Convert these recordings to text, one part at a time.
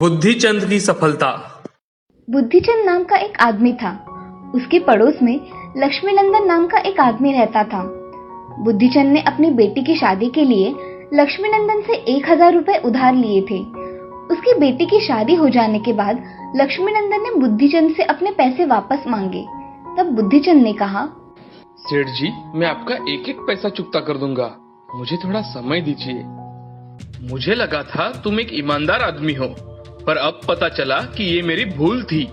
बुद्धिचंद की सफलता। बुद्धिचंद नाम का एक आदमी था। उसके पड़ोस में लक्ष्मीनंदन नाम का एक आदमी रहता था। बुद्धिचंद ने अपनी बेटी की शादी के लिए लक्ष्मीनंदन से 1000 रुपए उधार लिए थे। उसकी बेटी की शादी हो जाने के बाद लक्ष्मीनंदन ने बुद्धिचंद से अपने पैसे वापस मांगे। तब बुद्धिचंद ने कहा, सेठ जी, मैं आपका एक एक पैसा चुकता कर दूंगा, मुझे थोड़ा समय दीजिए। मुझे लगा था तुम एक ईमानदार आदमी हो, पर अब पता चला कि ये मेरी भूल थी।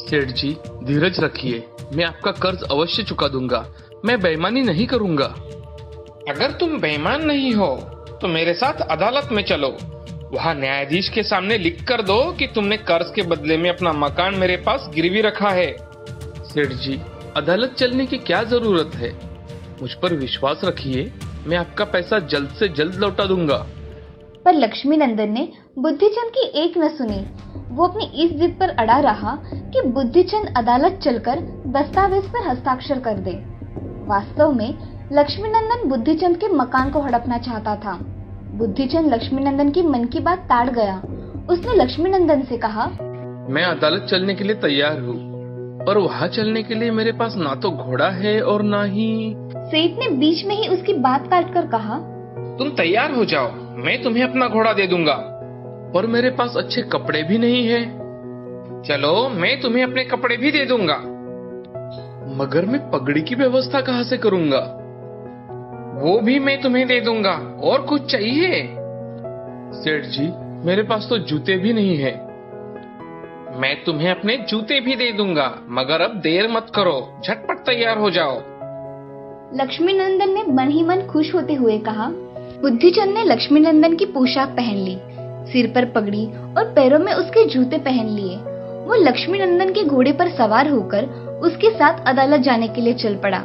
सेठ जी, धीरज रखिए, मैं आपका कर्ज अवश्य चुका दूंगा, मैं बेईमानी नहीं करूंगा। अगर तुम बेईमान नहीं हो तो मेरे साथ अदालत में चलो, वहाँ न्यायाधीश के सामने लिख कर दो कि तुमने कर्ज के बदले में अपना मकान मेरे पास गिरवी रखा है। सेठ जी, अदालत चलने की क्या जरूरत है, मुझ पर विश्वास रखिए, मैं आपका पैसा जल्द से जल्द लौटा दूंगा। पर लक्ष्मीनंदन ने बुद्धिचंद की एक न सुनी। वो अपनी इस जिद पर अड़ा रहा कि बुद्धिचंद अदालत चलकर दस्तावेज पर हस्ताक्षर कर दे। वास्तव में लक्ष्मीनंदन बुद्धिचंद के मकान को हड़पना चाहता था। बुद्धिचंद लक्ष्मीनंदन की मन की बात ताड़ गया। उसने लक्ष्मीनंदन से कहा, मैं अदालत चलने के लिए तैयार हूँ, पर वहाँ चलने के लिए मेरे पास ना तो घोड़ा है और ना ही। सेठ ने बीच में ही उसकी बात काटकर कहा, तुम तैयार हो जाओ, मैं तुम्हें अपना घोड़ा दे दूंगा, पर मेरे पास अच्छे कपड़े भी नहीं है। चलो, मैं तुम्हें अपने कपड़े भी दे दूंगा, मगर मैं पगड़ी की व्यवस्था कहाँ से करूंगा? वो भी मैं तुम्हें दे दूंगा। और कुछ चाहिए? सेठ जी, मेरे पास तो जूते भी नहीं है। मैं तुम्हें अपने जूते भी दे दूंगा, मगर अब देर मत करो, झटपट तैयार हो जाओ। लक्ष्मीनंदन ने मन ही मन खुश होते हुए कहा। बुद्धिचंद ने लक्ष्मीनंदन की पोशाक पहन ली, सिर पर पगड़ी और पैरों में उसके जूते पहन लिए। वो लक्ष्मीनंदन के घोड़े पर सवार होकर उसके साथ अदालत जाने के लिए चल पड़ा।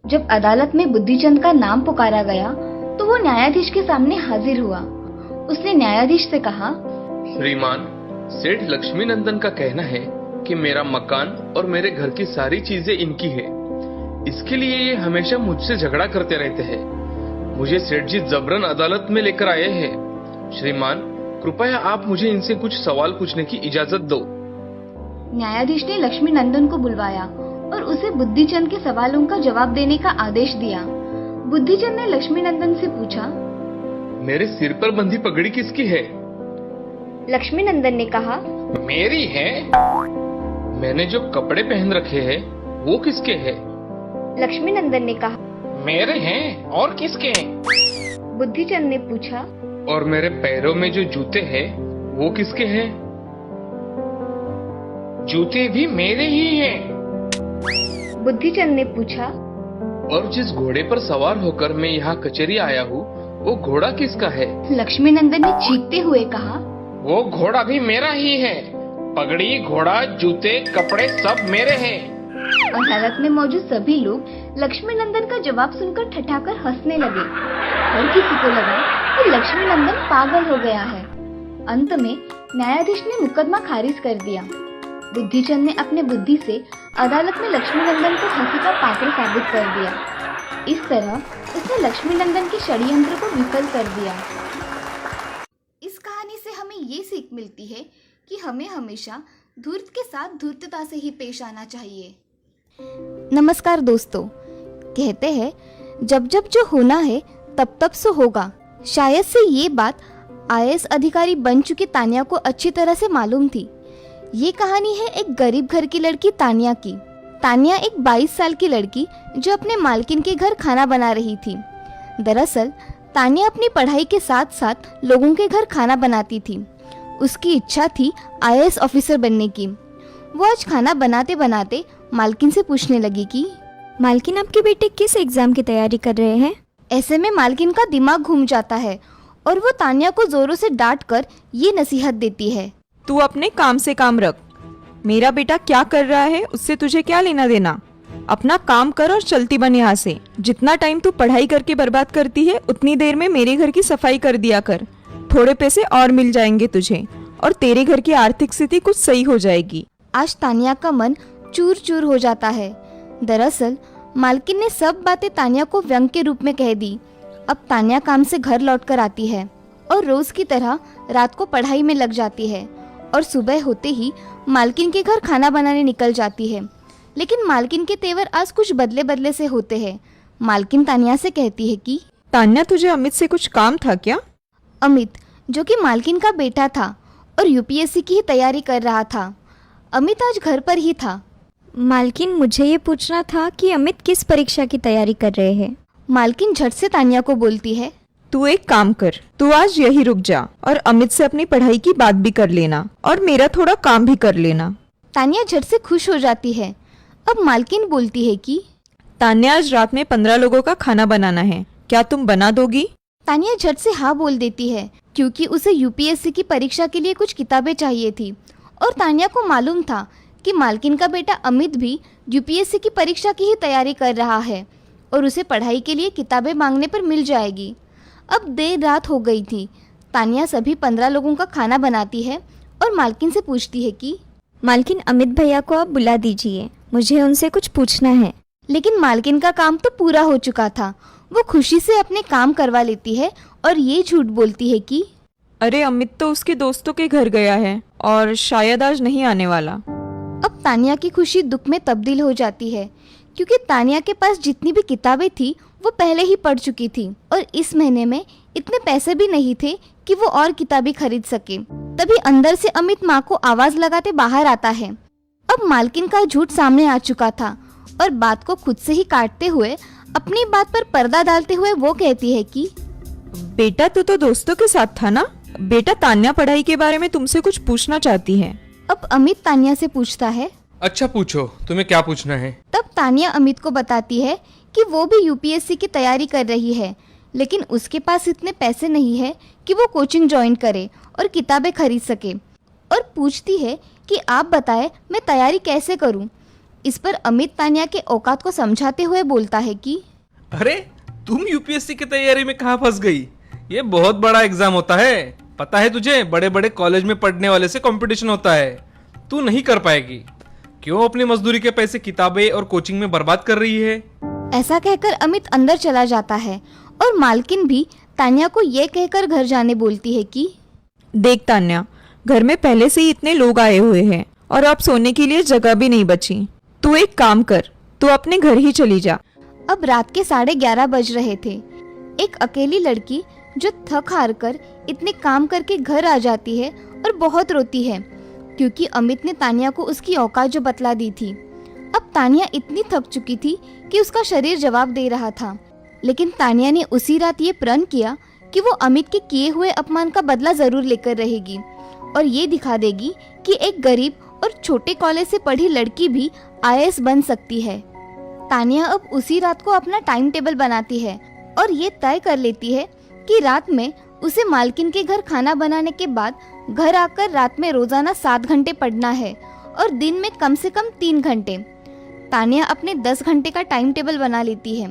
जब अदालत में बुद्धिचंद का नाम पुकारा गया तो वो न्यायाधीश के सामने हाजिर हुआ। उसने न्यायाधीश से कहा, श्रीमान, सेठ लक्ष्मीनंदन का कहना है कि मेरा मकान और मेरे घर की सारी चीजें इनकी है। इसके लिए ये हमेशा मुझसे झगड़ा करते रहते हैं। मुझे सेठ जी जबरन अदालत में लेकर आए हैं। श्रीमान, कृपया आप मुझे इनसे कुछ सवाल पूछने की इजाजत दो। न्यायाधीश ने लक्ष्मीनंदन को बुलवाया और उसे बुद्धिचंद के सवालों का जवाब देने का आदेश दिया। बुद्धिचंद ने लक्ष्मीनंदन से पूछा, मेरे सिर पर बंधी पगड़ी किसकी है? लक्ष्मीनंदन ने कहा, मेरी है। मैंने जो कपड़े पहन रखे हैं वो किसके हैं? लक्ष्मीनंदन ने कहा, मेरे हैं। और किसके हैं? बुद्धिचंद ने पूछा, और मेरे पैरों में जो जूते हैं वो किसके हैं? जूते भी मेरे ही हैं। बुद्धिचंद ने पूछा, और जिस घोड़े पर सवार होकर मैं यहाँ कचहरी आया हूँ वो घोड़ा किसका है? लक्ष्मीनंदन ने चीखते हुए कहा, वो घोड़ा भी मेरा ही है। पगड़ी, घोड़ा, जूते, कपड़े सब मेरे हैं। अदालत में मौजूद सभी लोग लक्ष्मीनंदन का जवाब सुनकर ठठाकर हंसने लगे। हर किसी को लगा कि लक्ष्मीनंदन पागल हो गया है। अंत में न्यायाधीश ने मुकदमा खारिज कर दिया। बुद्धिचंद ने अपने बुद्धि से अदालत में लक्ष्मीनंदन को हंसी का पात्र साबित कर दिया। इस तरह उसने लक्ष्मीनंदन के षड्यंत्र को विफल कर दिया। इस कहानी से हमें ये सीख मिलती है कि हमें हमेशा धूर्त के साथ धूर्तता से ही पेश आना चाहिए। नमस्कार दोस्तों, कहते हैं जब जब जो होना है तब तब सो होगा। शायद से ये बात आईएएस अधिकारी बन चुकी तानिया को अच्छी तरह से मालूम थी। ये कहानी है एक गरीब घर की लड़की तानिया की। तानिया एक 22 साल की लड़की जो अपने मालकिन के घर खाना बना रही थी। दरअसल तानिया अपनी पढ़ाई के साथ साथ लोगों के घर खाना बनाती थी। उसकी इच्छा थी आईएएस ऑफिसर बनने की। वो आज खाना बनाते बनाते मालकिन से पूछने लगी कि मालकिन, आपके बेटे किस एग्जाम की तैयारी कर रहे हैं? ऐसे में मालकिन का दिमाग घूम जाता है और वो तानिया को जोरों से डांट कर ये नसीहत देती है, तू अपने काम से काम रख। मेरा बेटा क्या कर रहा है उससे तुझे क्या लेना देना? अपना काम कर और चलती बन यहाँ से। जितना टाइम तू पढ़ाई करके बर्बाद करती है उतनी देर में मेरे घर की सफाई कर दिया कर। थोड़े पैसे और मिल जाएंगे तुझे और तेरे घर की आर्थिक स्थिति कुछ सही हो जाएगी। आज तानिया का मन चूर चूर हो जाता है। दरअसल मालकिन ने सब बातें तानिया को व्यंग के रूप में कह दी। अब तानिया काम से घर लौटकर आती है और रोज की तरह रात को पढ़ाई में लग जाती है और सुबह होते ही मालकिन के घर खाना बनाने निकल जाती है। लेकिन मालकिन के तेवर आज कुछ बदले बदले से होते हैं। मालकिन तानिया से कहती है कि तान्या, तुझे अमित से कुछ काम था क्या? अमित, जो कि मालकिन का बेटा था और यूपीएससी की ही तैयारी कर रहा था, अमित आज घर पर ही था। मालकिन, मुझे ये पूछना था कि अमित किस परीक्षा की तैयारी कर रहे हैं। मालकिन झट से तानिया को बोलती है, तू एक काम कर, तू आज यही रुक जा और अमित से अपनी पढ़ाई की बात भी कर लेना और मेरा थोड़ा काम भी कर लेना। तानिया झट से खुश हो जाती है। अब मालकिन बोलती है कि तान्या, आज रात में 15 लोगों का खाना बनाना है, क्या तुम बना दोगी? तानिया झट से हाँ बोल देती है, क्योंकि उसे यूपीएससी की परीक्षा के लिए कुछ किताबें चाहिए थी और तानिया को मालूम था कि मालकिन का बेटा अमित भी यूपीएससी की परीक्षा की ही तैयारी कर रहा है और उसे पढ़ाई के लिए किताबें मांगने पर मिल जाएगी। अब देर रात हो गई थी। तानिया सभी 15 लोगों का खाना बनाती है और मालकिन से पूछती है कि मालकिन, अमित भैया को आप बुला दीजिए, मुझे उनसे कुछ पूछना है। लेकिन मालकिन का काम तो पूरा हो चुका था। वो खुशी से अपने काम करवा लेती है और ये झूठ बोलती है कि अरे, अमित तो उसके दोस्तों के घर गया है और शायद आज नहीं आने वाला। अब तानिया की खुशी दुख में तब्दील हो जाती है, क्योंकि तानिया के पास जितनी भी किताबें थी वो पहले ही पढ़ चुकी थी और इस महीने में इतने पैसे भी नहीं थे कि वो और किताबें खरीद सके। तभी अंदर से अमित माँ को आवाज लगाते बाहर आता है। अब मालकिन का झूठ सामने आ चुका था और बात को खुद से ही काटते हुए, अपनी बात पर पर्दा डालते हुए वो कहती है कि बेटा, तू तो दोस्तों के साथ था ना? बेटा, तान्या पढ़ाई के बारे में तुमसे कुछ पूछना चाहती है। अब अमित तानिया से पूछता है। अच्छा पूछो, तुम्हें क्या पूछना है? तब तानिया अमित को बताती है कि वो भी यूपीएससी की तैयारी कर रही है, लेकिन उसके पास इतने पैसे नहीं है कि वो कोचिंग ज्वाइन करे और किताबें खरीद सके, और पूछती है कि आप बताएं मैं तैयारी कैसे करूं। इस पर अमित तानिया के औकात को समझाते हुए बोलता है कि अरे, तुम यूपीएससी की तैयारी में कहाँ फंस गई? ये बहुत बड़ा एग्जाम होता है, पता है तुझे? बड़े बड़े कॉलेज में पढ़ने वाले से कंपटीशन होता है, तू नहीं कर पाएगी। क्यों अपनी मजदूरी के पैसे किताबें और कोचिंग में बर्बाद कर रही है? ऐसा कहकर अमित अंदर चला जाता है और मालकिन भी तानिया को ये कहकर घर जाने बोलती है कि देख तान्या, घर में पहले से ही इतने लोग आए हुए हैं और अब सोने के लिए जगह भी नहीं बची। तू एक काम कर, तू अपने घर ही चली जा। अब रात के 11:30 बज रहे थे। एक अकेली लड़की जो थक हार कर इतने काम करके घर आ जाती है और बहुत रोती है, क्योंकि अमित ने तानिया को उसकी औकात जो बतला दी थी। अब तानिया इतनी थक चुकी थी कि उसका शरीर जवाब दे रहा था, लेकिन तानिया ने उसी रात ये प्रण किया कि वो अमित के किए हुए अपमान का बदला जरूर लेकर रहेगी और ये दिखा देगी कि एक गरीब और छोटे कॉलेज से पढ़ी लड़की भी आईएएस बन सकती है। तानिया अब उसी रात को अपना टाइम टेबल बनाती है और ये तय कर लेती है कि रात में उसे मालकिन के घर खाना बनाने के बाद घर आकर रात में रोजाना 7 घंटे पढ़ना है और दिन में कम से कम 3 घंटे। तानिया अपने 10 घंटे का टाइम टेबल बना लेती है,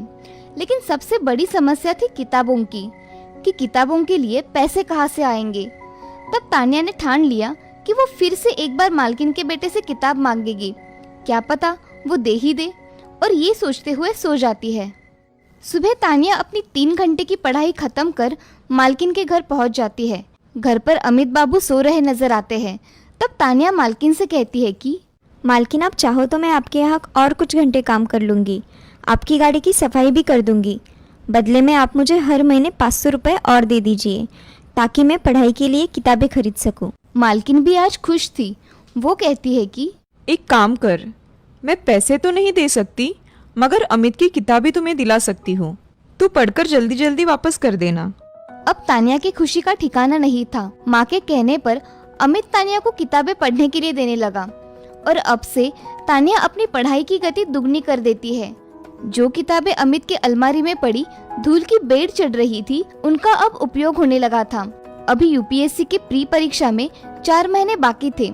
लेकिन सबसे बड़ी समस्या थी किताबों की, कि किताबों के लिए पैसे कहाँ से आएंगे। तब तानिया ने ठान लिया कि वो फिर से एक बार मालकिन के बेटे से किताब मांगेगी, क्या पता वो दे ही दे, और ये सोचते हुए सो जाती है। सुबह तानिया अपनी 3 घंटे की पढ़ाई खत्म कर मालकिन के घर पहुंच जाती है। घर पर अमित बाबू सो रहे नजर आते हैं। तब तानिया मालकिन से कहती है कि मालकिन, आप चाहो तो मैं आपके यहाँ और कुछ घंटे काम कर लूँगी, आपकी गाड़ी की सफाई भी कर दूँगी। बदले में आप मुझे हर महीने 500 रुपये और दे दीजिए, ताकि मैं पढ़ाई के लिए किताबें खरीद सकूँ। मालकिन भी आज खुश थी। वो कहती है कि एक काम कर, मैं पैसे तो नहीं दे सकती, मगर अमित की किताबें तुम्हें दिला सकती हूँ। तू पढ़कर जल्दी जल्दी वापस कर देना। अब तानिया की खुशी का ठिकाना नहीं था। माँ के कहने पर अमित तानिया को किताबें पढ़ने के लिए देने लगा और अब से तानिया अपनी पढ़ाई की गति दुगनी कर देती है। जो किताबें अमित के अलमारी में पड़ी धूल की बेड़ चढ़ रही थी, उनका अब उपयोग होने लगा था। अभी यूपीएससी की प्री परीक्षा में 4 महीने बाकी थे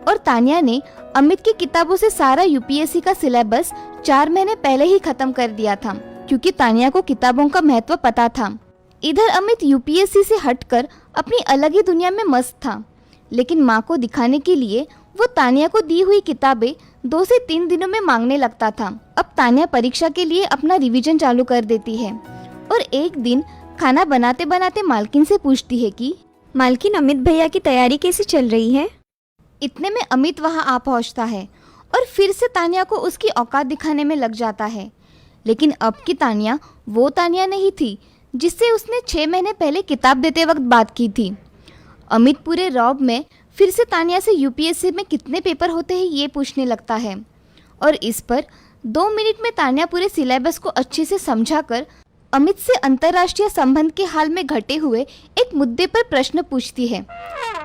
और तानिया ने अमित की किताबों से सारा यूपीएससी का सिलेबस 4 महीने पहले ही खत्म कर दिया था, क्योंकि तानिया को किताबों का महत्व पता था। इधर अमित यूपीएससी से हटकर अपनी अलग ही दुनिया में मस्त था, लेकिन माँ को दिखाने के लिए वो तानिया को दी हुई किताबें 2 से 3 दिनों में मांगने लगता था। अब तानिया परीक्षा के लिए अपना रिवीजन चालू कर देती है और एक दिन खाना बनाते बनाते मालकिन से पूछती है कि मालकिन, अमित भैया की तैयारी कैसी चल रही है? इतने में अमित वहां आ पहुंचता है और फिर से तानिया को उसकी औकात दिखाने में लग जाता है। लेकिन अब की तानिया वो तानिया नहीं थी जिससे उसने 6 महीने पहले किताब देते वक्त बात की थी। अमित पूरे रौब में फिर से तानिया से यूपीएससी में कितने पेपर होते हैं ये पूछने लगता है और इस पर 2 मिनट में तानिया पूरे सिलेबस को अच्छे से समझाकर अमित से अंतर्राष्ट्रीय संबंध के हाल में घटे हुए एक मुद्दे पर प्रश्न पूछती है।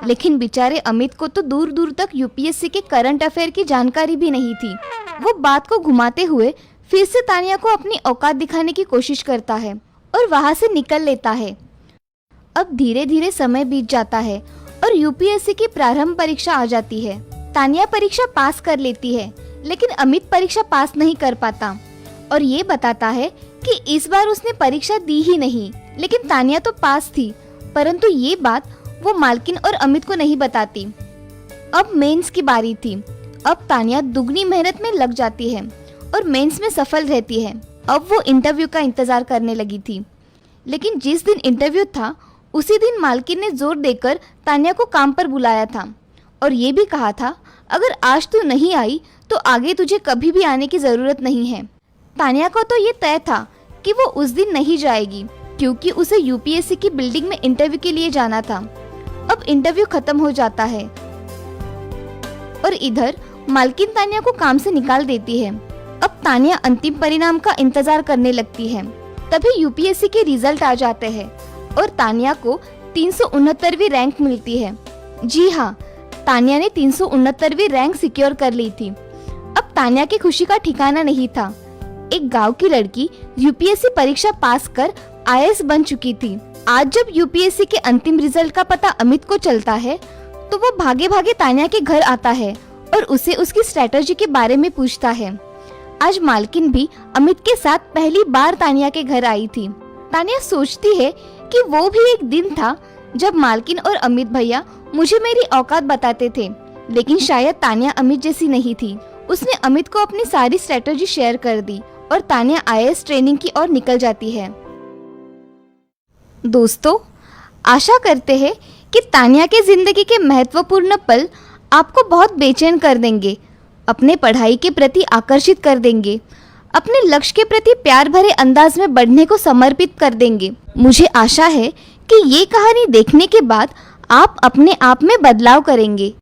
लेकिन बेचारे अमित को तो दूर दूर तक यूपीएससी के करंट अफेयर की जानकारी भी नहीं थी। वो बात को घुमाते हुए फिर से तानिया को अपनी औकात दिखाने की कोशिश करता है और वहां से निकल लेता है। अब धीरे धीरे समय बीत जाता है और यूपीएससी की प्रारंभ परीक्षा आ जाती है। तानिया परीक्षा पास कर लेती है लेकिन अमित परीक्षा पास नहीं कर पाता और ये बताता है कि इस बार उसने परीक्षा दी ही नहीं। लेकिन तानिया तो पास थी, परंतु ये बात वो मालकिन और अमित को नहीं बताती। अब मेंस की बारी थी। अब तानिया दुगनी मेहनत में लग जाती है और मेंस में सफल रहती है। अब वो इंटरव्यू का इंतजार करने लगी थी। लेकिन जिस दिन इंटरव्यू था उसी दिन मालकिन ने जोर देकर तानिया को काम पर बुलाया था और ये भी कहा था, अगर आज तू नहीं आई तो आगे तुझे कभी भी आने की जरूरत नहीं है। तानिया को तो ये तय था कि वो उस दिन नहीं जाएगी क्योंकि उसे यूपीएससी की बिल्डिंग में इंटरव्यू के लिए जाना था। अब इंटरव्यू खत्म हो जाता है और इधर मालकिन तानिया को काम से निकाल देती है। अब तानिया अंतिम परिणाम का इंतजार करने लगती है। तभी यूपीएससी के रिजल्ट आ जाते हैं और तानिया को 369वीं रैंक मिलती है। जी हाँ, तानिया ने 369वीं रैंक सिक्योर कर ली थी। अब तानिया की खुशी का ठिकाना नहीं था। एक गांव की लड़की यूपीएससी परीक्षा पास कर आईएएस बन चुकी थी। आज जब यूपीएससी के अंतिम रिजल्ट का पता अमित को चलता है तो वो भागे भागे तानिया के घर आता है और उसे उसकी स्ट्रेटजी के बारे में पूछता है। आज मालकिन भी अमित के साथ पहली बार तानिया के घर आई थी। तानिया सोचती है कि वो भी एक दिन था जब मालकिन और अमित भैया मुझे मेरी औकात बताते थे। लेकिन शायद तानिया अमित जैसी नहीं थी। उसने अमित को अपनी सारी स्ट्रेटजी शेयर कर दी और तानिया आईएएस ट्रेनिंग की ओर निकल जाती है। दोस्तों, आशा करते हैं कि तानिया के जिंदगी के महत्वपूर्ण पल आपको बहुत बेचैन कर देंगे, अपने पढ़ाई के प्रति आकर्षित कर देंगे, अपने लक्ष्य के प्रति प्यार भरे अंदाज में बढ़ने को समर्पित कर देंगे। मुझे आशा है कि ये कहानी देखने के बाद आप अपने आप में बदलाव करेंगे।